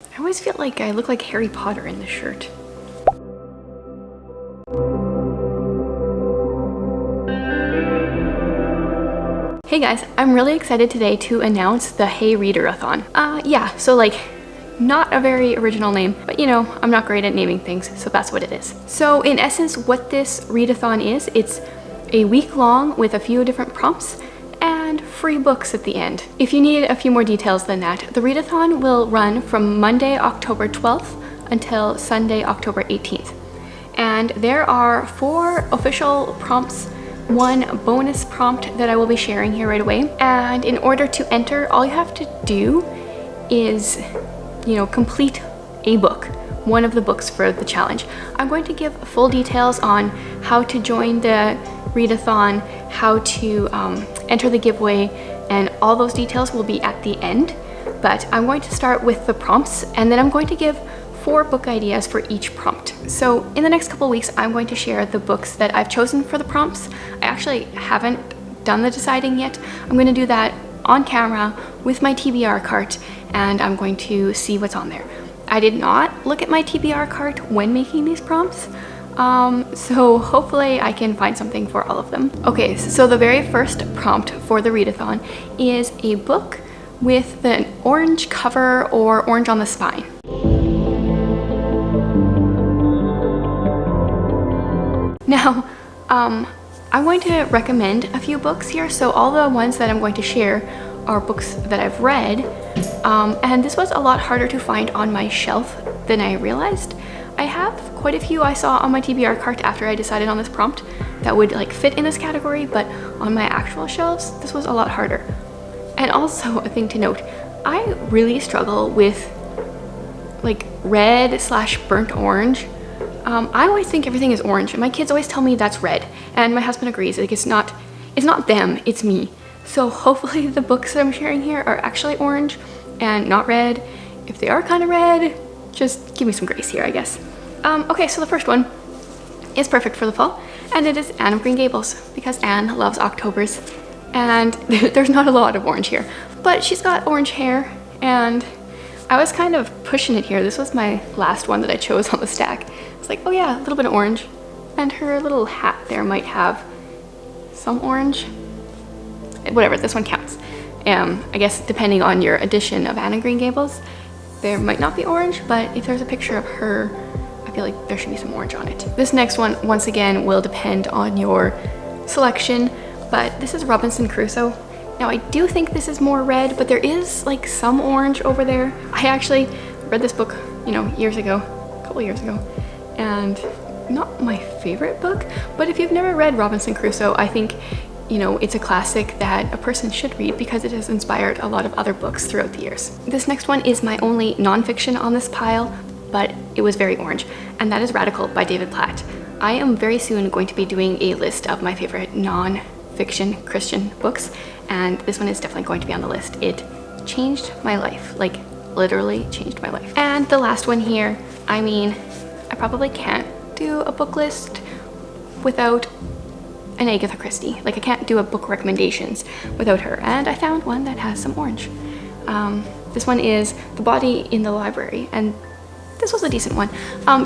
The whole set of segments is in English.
I always feel like I look like Harry Potter in this shirt. Hey guys, I'm really excited today to announce the Hey Readerathon. Yeah, so like, not a very original name, but you know, I'm not great at naming things, so that's what it is. So in essence, what this readathon is, it's a week long with a few different prompts and free books at the end. If you need a few more details than that, the readathon will run from Monday, October 12th until Sunday, October 18th. And there are 4 official prompts, 1 bonus prompt that I will be sharing here right away. And in order to enter, all you have to do is, you know, complete a book, one of the books for the challenge. I'm going to give full details on how to join the readathon, how to enter the giveaway, and all those details will be at the end. But I'm going to start with the prompts, and then I'm going to give 4 book ideas for each prompt. So in the next couple of weeks, I'm going to share the books that I've chosen for the prompts. I actually haven't done the deciding yet. I'm going to do that on camera with my TBR cart, and I'm going to see what's on there. I did not look at my TBR cart when making these prompts, so hopefully I can find something for all of them. Okay, so the very first prompt for the readathon is a book with the orange cover or orange on the spine. Now, I'm going to recommend a few books here. So all the ones that I'm going to share are books that I've read, and this was a lot harder to find on my shelf than I realized. I have quite a few I saw on my TBR cart after I decided on this prompt that would like fit in this category, but on my actual shelves, this was a lot harder. And also a thing to note, I really struggle with like red/burnt orange. I always think everything is orange, and my kids always tell me that's red, and my husband agrees, like it's not them, it's me. So hopefully the books that I'm sharing here are actually orange and not red. If they are kind of red, just give me some grace here, I guess. Okay, so the first one is perfect for the fall, and it is Anne of Green Gables, because Anne loves Octobers, and there's not a lot of orange here, but she's got orange hair, and I was kind of pushing it here. This was my last one that I chose on the stack. It's like, oh yeah, a little bit of orange, and her little hat there might have some orange. Whatever, this one counts. I guess depending on your edition of Anne of Green Gables, there might not be orange, but if there's a picture of her, I feel like there should be some orange on it. This next one, once again, will depend on your selection, but this is Robinson Crusoe. Now I do think this is more red, but there is like some orange over there. I actually read this book, you know, years ago, a couple years ago, and not my favorite book, but if you've never read Robinson Crusoe, I think, you know, it's a classic that a person should read because it has inspired a lot of other books throughout the years. This next one is my only nonfiction on this pile, but it was very orange, and that is Radical by David Platt. I am very soon going to be doing a list of my favorite non-fiction Christian books, and this one is definitely going to be on the list. It changed my life, like literally changed my life. And the last one here, I mean, I probably can't do a book list without an Agatha Christie. Like I can't do a book recommendations without her, and I found one that has some orange. This one is The Body in the Library, and this was a decent one.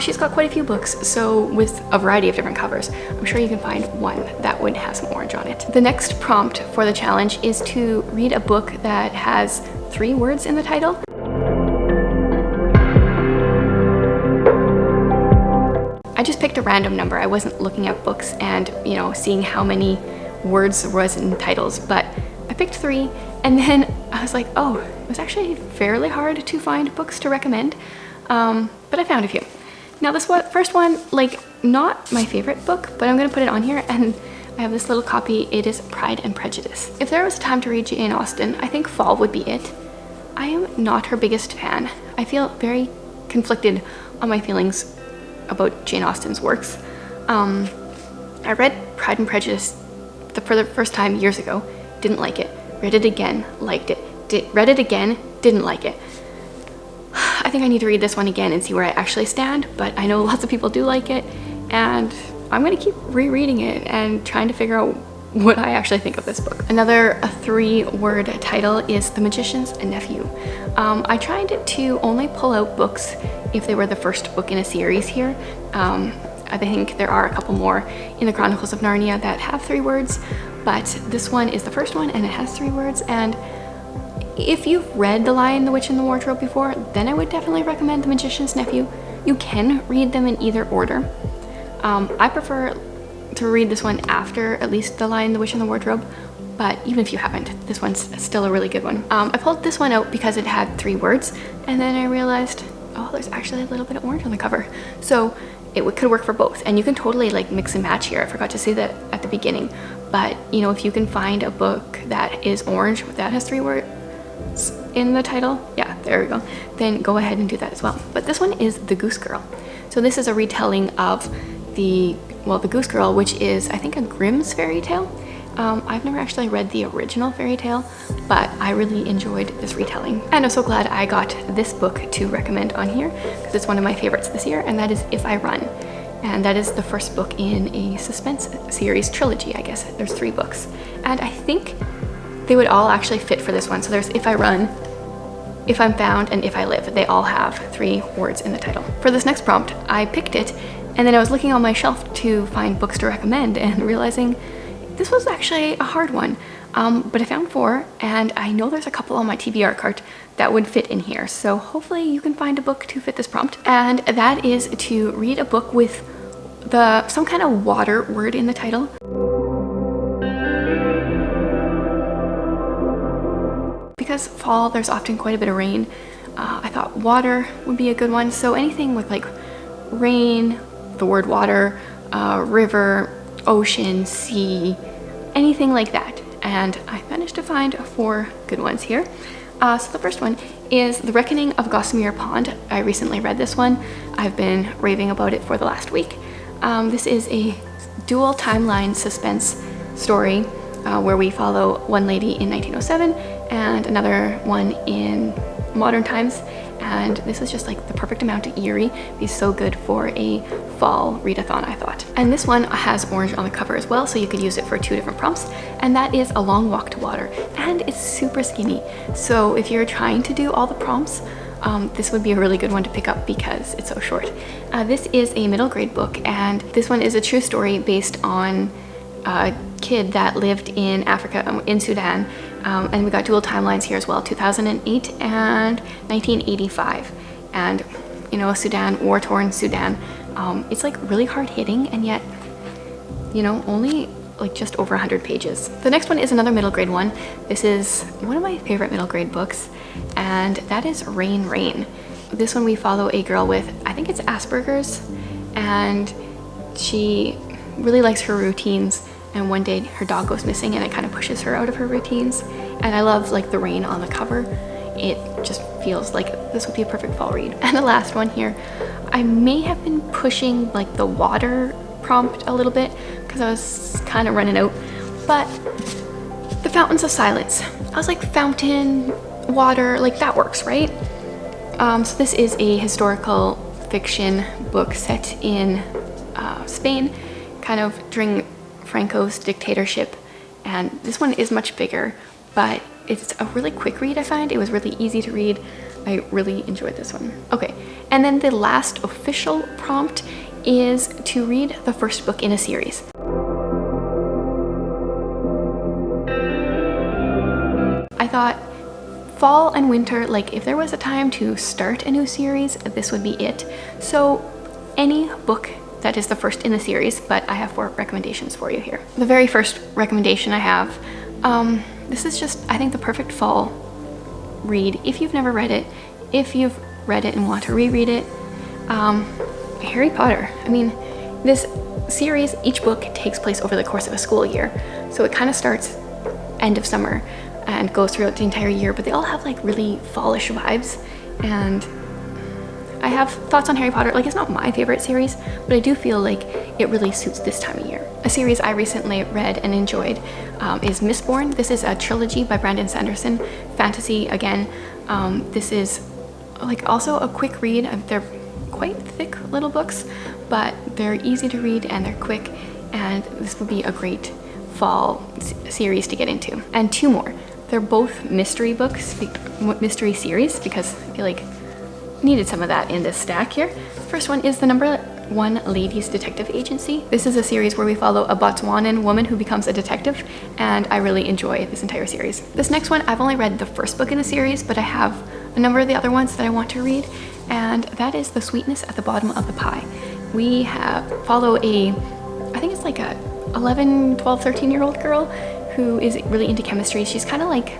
She's got quite a few books, so with a variety of different covers. I'm sure you can find one that would have some orange on it. The next prompt for the challenge is to read a book that has 3 words in the title. I just picked a random number. I wasn't looking at books and, you know, seeing how many words there was in titles, but I picked 3, and then I was like, oh, it was actually fairly hard to find books to recommend, but I found a few. Now this first one, like not my favorite book, but I'm gonna put it on here, and I have this little copy. It is Pride and Prejudice. If there was a time to read Jane Austen, I think fall would be it. I am not her biggest fan. I feel very conflicted on my feelings about Jane Austen's works. I read Pride and Prejudice for the first time years ago, didn't like it. Read it again, liked it. Read it again, didn't like it. I think I need to read this one again and see where I actually stand, but I know lots of people do like it, and I'm gonna keep rereading it and trying to figure out what I actually think of this book. Another 3-word title is The Magician's Nephew. I tried to only pull out books if they were the first book in a series here. I think there are a couple more in the Chronicles of Narnia that have 3 words, but this one is the first one and it has 3 words. And if you've read The Lion, the Witch, and the Wardrobe before, then I would definitely recommend The Magician's Nephew. You can read them in either order. I prefer to read this one after at least The Lion, the Witch, and the Wardrobe, but even if you haven't, this one's still a really good one. I pulled this one out because it had 3 words, and then I realized, oh, there's actually a little bit of orange on the cover. So it could work for both, and you can totally like mix and match here. I forgot to say that at the beginning, but you know, if you can find a book that is orange that has 3 words in the title, yeah, there we go, then go ahead and do that as well. But this one is The Goose Girl. So this is a retelling of the Goose Girl, which is, I think, a Grimm's fairy tale. I've never actually read the original fairy tale, but I really enjoyed this retelling. And I'm so glad I got this book to recommend on here because it's one of my favorites this year, and that is If I Run. And that is the first book in a suspense series trilogy, I guess. There's 3 books. And I think they would all actually fit for this one. So there's If I Run, If I'm Found, and If I Live. They all have 3 words in the title. For this next prompt, I picked it, and then I was looking on my shelf to find books to recommend and realizing this was actually a hard one. But I found 4, and I know there's a couple on my TBR cart that would fit in here. So hopefully you can find a book to fit this prompt. And that is to read a book with some kind of water word in the title. Because fall, there's often quite a bit of rain. I thought water would be a good one. So anything with like rain, the word water, river, ocean, sea, anything like that. And I managed to find 4 good ones here. So the first one is The Reckoning of Gossamer Pond. I recently read this one. I've been raving about it for the last week. This is a dual timeline suspense story where we follow one lady in 1907 and another one in modern times. And this is just like the perfect amount of eerie. It's so good for a fall readathon, I thought. And this one has orange on the cover as well, so you could use it for 2 different prompts. And that is A Long Walk to Water. And it's super skinny. So if you're trying to do all the prompts, this would be a really good one to pick up because it's so short. This is a middle grade book, and this one is a true story based on a kid that lived in Africa, in Sudan. And we got dual timelines here as well, 2008 and 1985. And, you know, Sudan, war-torn Sudan, it's like really hard hitting, and yet, you know, only like just over 100 pages. The next one is another middle grade one. This is one of my favorite middle grade books, and that is Rain, Rain. This one we follow a girl with, I think it's Asperger's, and she really likes her routines. And one day her dog goes missing and it kind of pushes her out of her routines. And I love like the rain on the cover. It just feels like this would be a perfect fall read. And the last one here, I may have been pushing like the water prompt a little bit because I was kind of running out, but The Fountains of Silence. I was like, fountain, water, like that works, right? So this is a historical fiction book set in Spain, kind of during Franco's dictatorship, and this one is much bigger, but it's a really quick read. I find it was really easy to read. I really enjoyed this one. Okay, and then the last official prompt is to read the first book in a series. I thought fall and winter, like if there was a time to start a new series, this would be it. So any book that is the first in the series, but I have 4 recommendations for you here. The very first recommendation I have, this is just, I think, the perfect fall read. If you've never read it, if you've read it and want to reread it, Harry Potter. I mean, this series, each book takes place over the course of a school year. So it kind of starts end of summer and goes throughout the entire year, but they all have like really fallish vibes. And I have thoughts on Harry Potter. Like, it's not my favorite series, but I do feel like it really suits this time of year. A series I recently read and enjoyed is Mistborn. This is a trilogy by Brandon Sanderson, fantasy again. This is like also a quick read. They're quite thick little books, but they're easy to read and they're quick, and this would be a great fall series to get into, and 2 more. They're both mystery books, mystery series, because I feel like I needed some of that in this stack here. The first one is the number 1 Ladies Detective Agency. This is a series where we follow a Botswanan woman who becomes a detective, and I really enjoy this entire series. This next one, I've only read the first book in the series, but I have a number of the other ones that I want to read, and that is The Sweetness at the Bottom of the Pie. We follow I think it's like a 11, 12, 13-year-old girl who is really into chemistry. She's kind of like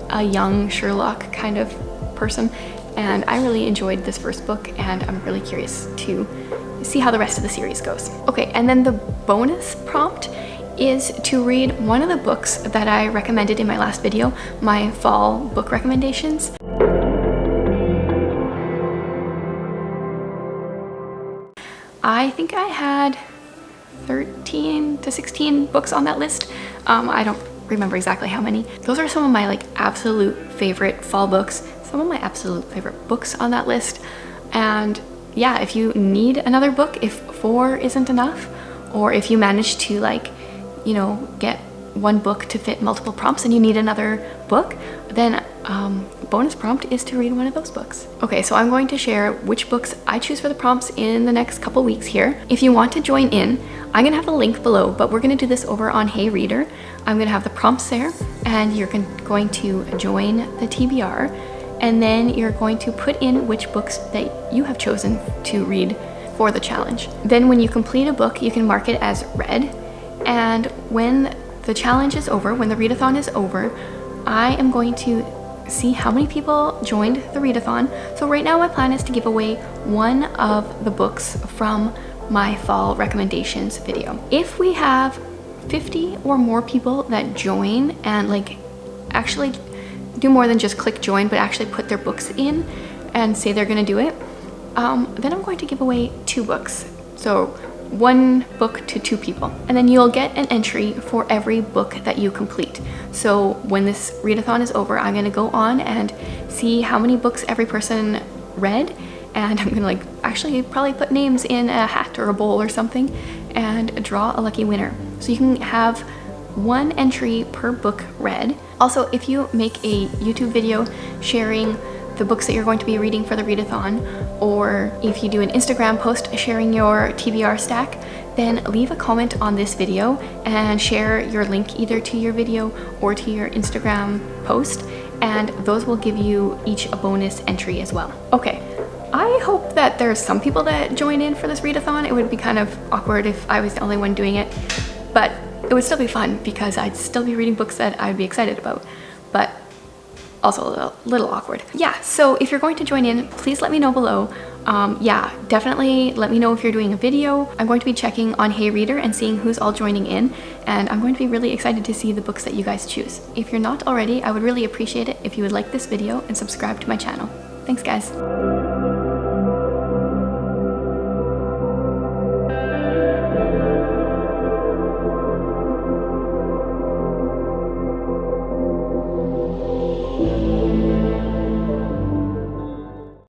a young Sherlock kind of person, and I really enjoyed this first book, and I'm really curious to see how the rest of the series goes. Okay, and then the bonus prompt is to read one of the books that I recommended in my last video, my fall book recommendations. I think I had 13 to 16 books on that list. I don't remember exactly how many. Those are some of my like absolute favorite fall books, some of my absolute favorite books on that list. And yeah, if you need another book, if 4 isn't enough, or if you manage to like, you know, get one book to fit multiple prompts and you need another book, then bonus prompt is to read one of those books. Okay, so I'm going to share which books I choose for the prompts in the next couple weeks here. If you want to join in, I'm gonna have a link below, but we're gonna do this over on Hey Reader. I'm gonna have the prompts there, and you're going to join the TBR, and then you're going to put in which books that you have chosen to read for the challenge. Then when you complete a book, you can mark it as read, and when the challenge is over, when the readathon is over, I am going to see how many people joined the readathon. So right now my plan is to give away one of the books from my fall recommendations video. If we have 50 or more people that join and like actually do more than just click join, but actually put their books in and say they're gonna do it, then I'm going to give away 2 books. So 1 book to 2 people, and then you'll get an entry for every book that you complete. So when this readathon is over, I'm gonna go on and see how many books every person read, and I'm gonna like actually probably put names in a hat or a bowl or something and draw a lucky winner. So you can have 1 entry per book read. Also, if you make a YouTube video sharing the books that you're going to be reading for the readathon, or if you do an Instagram post sharing your TBR stack, then leave a comment on this video and share your link either to your video or to your Instagram post, and those will give you each a bonus entry as well. Okay, I hope that there's some people that join in for this readathon. It would be kind of awkward if I was the only one doing it, but it would still be fun because I'd still be reading books that I'd be excited about, but also a little awkward. Yeah, so if you're going to join in, please let me know below. Yeah, definitely let me know if you're doing a video. I'm going to be checking on Hey Reader and seeing who's all joining in, and I'm going to be really excited to see the books that you guys choose. If you're not already, I would really appreciate it if you would like this video and subscribe to my channel. Thanks, guys.